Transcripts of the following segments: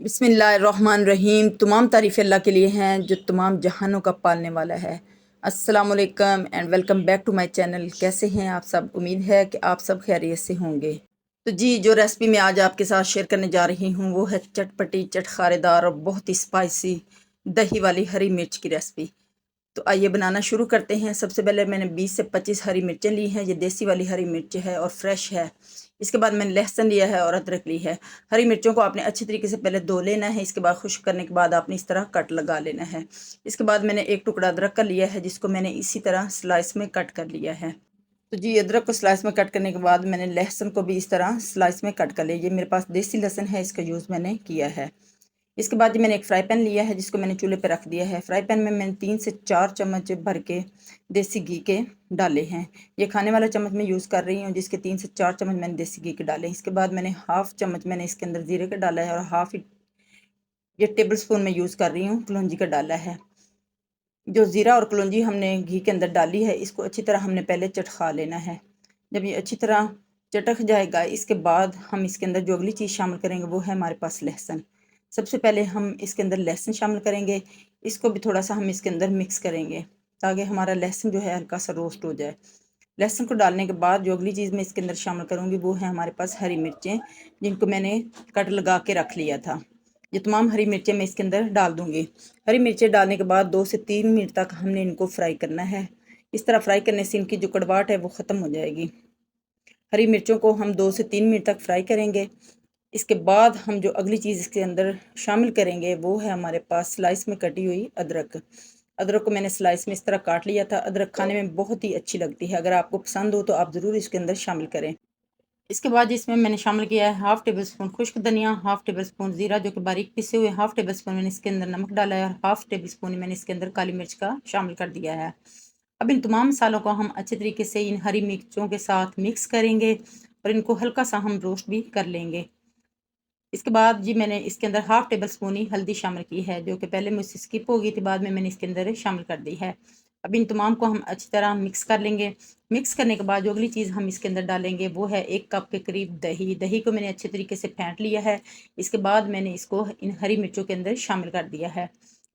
बिस्मिल्लाहिर्रहमानिर्रहीम। तमाम तारीफ़ अल्लाह के लिए हैं जो तमाम जहानों का पालने वाला है। अस्सलाम वालेकुम and welcome back to my channel. कैसे हैं आप सब? उम्मीद है कि आप सब खैरियत से होंगे। तो जी, जो रेसिपी मैं आज आपके साथ शेयर करने जा रही हूँ वो है चटपटी चटखारेदार और बहुत ही स्पाइसी दही वाली हरी मिर्च की रेसिपी। तो आइए बनाना शुरू करते हैं। सबसे पहले मैंने 20 से 25 हरी मिर्चें ली हैं। ये देसी वाली हरी मिर्च है और फ्रेश है। इसके बाद मैंने लहसुन लिया है और अदरक ली है। हरी मिर्चों को आपने अच्छी तरीके से पहले धो लेना है। इसके बाद खुश्क करने के बाद आपने इस तरह कट लगा लेना है। इसके बाद मैंने एक टुकड़ा अदरक का लिया है जिसको मैंने इसी तरह स्लाइस में कट कर लिया है। तो जी, अदरक को स्लाइस में कट करने के बाद मैंने लहसुन को भी इस तरह स्लाइस में कट कर लिया। ये मेरे पास देसी लहसुन है, इसका यूज़ मैंने किया है। इसके बाद मैंने एक फ्राई पैन लिया है जिसको मैंने चूल्हे पे रख दिया है। फ्राई पैन में मैंने 3 से 4 चम्मच भर के देसी घी के डाले हैं। ये खाने वाला चम्मच मैं यूज़ कर रही हूँ जिसके 3 से 4 चम्मच मैंने देसी घी के डाले हैं। इसके बाद मैंने हाफ़ चम्मच मैंने इसके अंदर ज़ीरे का डाला है और हाफ़ ये टेबल स्पून मैं यूज़ कर रही हूँ कलौंजी का डाला है। जो ज़ीरा और कलौंजी हमने घी के अंदर डाली है इसको अच्छी तरह हमने पहले चटखा लेना है। जब ये अच्छी तरह चटक जाएगा इसके बाद हम इसके अंदर जो अगली चीज़ शामिल करेंगे वो है हमारे पास लहसुन। सबसे पहले हम इसके अंदर लहसुन शामिल करेंगे। इसको भी थोड़ा सा हम इसके अंदर मिक्स करेंगे ताकि हमारा लहसुन जो है हल्का सा रोस्ट हो जाए। लहसुन को डालने के बाद जो अगली चीज़ मैं इसके अंदर शामिल करूँगी वो है हमारे पास हरी मिर्चें, जिनको मैंने कट लगा के रख लिया था। ये तमाम हरी मिर्चें मैं इसके अंदर डाल दूँगी। हरी मिर्चें डालने के बाद 2 से 3 मिनट तक हमने इनको फ्राई करना है। इस तरह फ्राई करने से इनकी जो कड़वाहट है वो ख़त्म हो जाएगी। हरी मिर्चों को हम 2 से 3 मिनट तक फ्राई करेंगे। इसके बाद हम जो अगली चीज़ इसके अंदर शामिल करेंगे वो है हमारे पास स्लाइस में कटी हुई अदरक। अदरक को मैंने स्लाइस में इस तरह काट लिया था। अदरक खाने में बहुत ही अच्छी लगती है। अगर आपको पसंद हो तो आप ज़रूर इसके अंदर शामिल करें। इसके बाद इसमें मैंने शामिल किया है हाफ़ टेबल स्पून खुश्क धनिया, हाफ़ टेबल स्पून ज़ीरा जो कि बारीक पिसे हुए, हाफ़ टेबल स्पून मैंने इसके अंदर नमक डाला है और हाफ़ टेबल स्पून मैंने इसके अंदर काली मिर्च का शामिल कर दिया है। अब इन तमाम मसालों को हम अच्छे तरीके से इन हरी मिर्चों के साथ मिक्स करेंगे और इनको हल्का सा हम रोस्ट भी कर लेंगे। इसके बाद जी मैंने इसके अंदर हाफ़ टेबल स्पून ही हल्दी शामिल की है जो कि पहले मुझसे स्किप हो गई थी, बाद में मैंने इसके अंदर शामिल कर दी है। अब इन तमाम को हम अच्छी तरह मिक्स कर लेंगे। मिक्स करने के बाद जो अगली चीज़ हम इसके अंदर डालेंगे वो है 1 कप के करीब दही। दही को मैंने अच्छे तरीके से फेंट लिया है। इसके बाद मैंने इसको इन हरी मिर्चों के अंदर शामिल कर दिया है।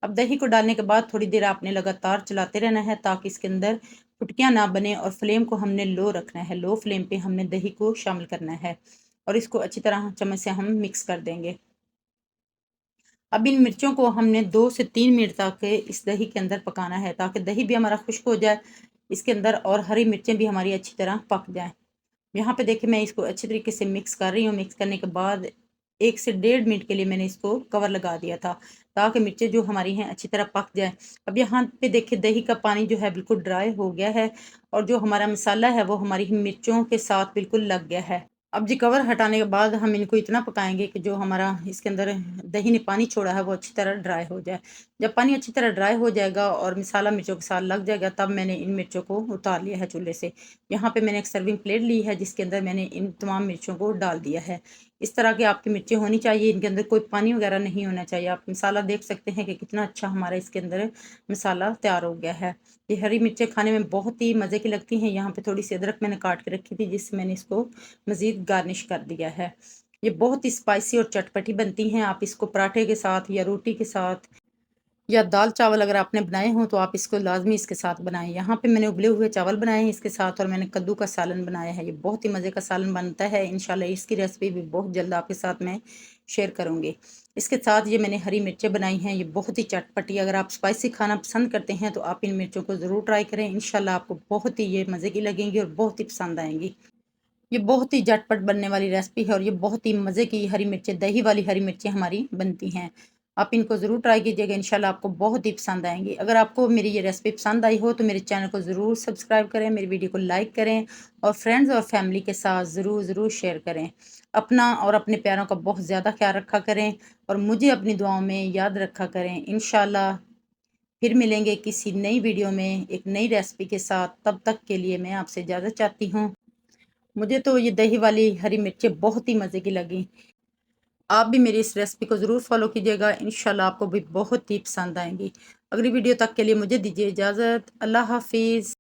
अब दही को डालने के बाद थोड़ी देर आपने लगातार चलाते रहना है ताकि इसके अंदर फुटकियाँ ना बने और फ्लेम को हमने लो रखना है। लो फ्लेम पे हमने दही को शामिल करना है और इसको अच्छी तरह चम्मच से हम मिक्स कर देंगे। अब इन मिर्चों को हमने 2 से 3 मिनट तक इस दही के अंदर पकाना है ताकि दही भी हमारा खुश्क हो जाए इसके अंदर और हरी मिर्चें भी हमारी अच्छी तरह पक जाएँ। यहाँ पे देखिए मैं इसको अच्छी तरीके से मिक्स कर रही हूँ। मिक्स करने के बाद 1 से डेढ़ मिनट के लिए मैंने इसको कवर लगा दिया था ताकि मिर्चें जो हमारी हैं अच्छी तरह पक जाएँ। अब यहाँ पे देखिए दही का पानी जो है बिल्कुल ड्राई हो गया है और जो हमारा मसाला है वो हमारी मिर्चों के साथ बिल्कुल लग गया है। अब जी कवर हटाने के बाद हम इनको इतना पकाएँगे कि जो हमारा इसके अंदर दही ने पानी छोड़ा है वो अच्छी तरह ड्राई हो जाए। जब पानी अच्छी तरह ड्राई हो जाएगा और मसाला मिर्चों के साथ लग जाएगा तब मैंने इन मिर्चों को उतार लिया है चूल्हे से। यहाँ पे मैंने एक सर्विंग प्लेट ली है जिसके अंदर मैंने इन तमाम मिर्चों को डाल दिया है। इस तरह की आपकी मिर्चें होनी चाहिए, इनके अंदर कोई पानी वगैरह नहीं होना चाहिए। आप मसाला देख सकते हैं कि कितना अच्छा हमारा इसके अंदर मसाला तैयार हो गया है। ये हरी मिर्चें खाने में बहुत ही मज़े की लगती हैं। यहाँ पे थोड़ी-सी अदरक मैंने काट के रखी थी जिससे मैंने इसको मज़ीद गार्निश कर दिया है। ये बहुत ही स्पाइसी और चटपटी बनती हैं। आप इसको पराठे के साथ या रोटी के साथ या दाल चावल अगर आपने बनाए हों तो आप इसको लाज़मी इसके साथ बनाएँ। यहाँ पे मैंने उबले हुए चावल बनाए हैं इसके साथ और मैंने कद्दू का सालन बनाया है। ये बहुत ही मज़े का सालन बनता है। इंशाल्लाह इसकी रेसिपी भी बहुत जल्द आपके साथ मैं शेयर करूँगी। इसके साथ ये मैंने हरी मिर्चें बनाई हैं, ये बहुत ही चटपटी। अगर आप स्पाइसी खाना पसंद करते हैं तो आप इन मिर्चों को ज़रूर ट्राई करें। इंशाल्लाह आपको बहुत ही ये मज़े की लगेंगी और बहुत ही पसंद आएँगी। ये बहुत ही झटपट बनने वाली रेसिपी है और ये बहुत ही मज़े की हरी मिर्चें, दही वाली हरी मिर्चें हमारी बनती हैं। आप इनको ज़रूर ट्राई कीजिएगा, इंशाल्लाह आपको बहुत ही पसंद आएँगी। अगर आपको मेरी ये रेसिपी पसंद आई हो तो मेरे चैनल को ज़रूर सब्सक्राइब करें, मेरी वीडियो को लाइक करें और फ्रेंड्स और फैमिली के साथ ज़रूर शेयर करें। अपना और अपने प्यारों का बहुत ज़्यादा ख्याल रखा करें और मुझे अपनी दुआओं में याद रखा करें। इंशाल्लाह फिर मिलेंगे किसी नई वीडियो में एक नई रेसिपी के साथ। तब तक के लिए मैं आपसे इजाज़त चाहती हूँ। मुझे तो ये दही वाली हरी मिर्चें बहुत ही मज़े की लगी। आप भी मेरी इस रेसिपी को ज़रूर फ़ॉलो कीजिएगा, इंशाल्लाह आपको भी बहुत ही पसंद आएँगी। अगली वीडियो तक के लिए मुझे दीजिए इजाज़त। अल्लाह हाफ़िज़।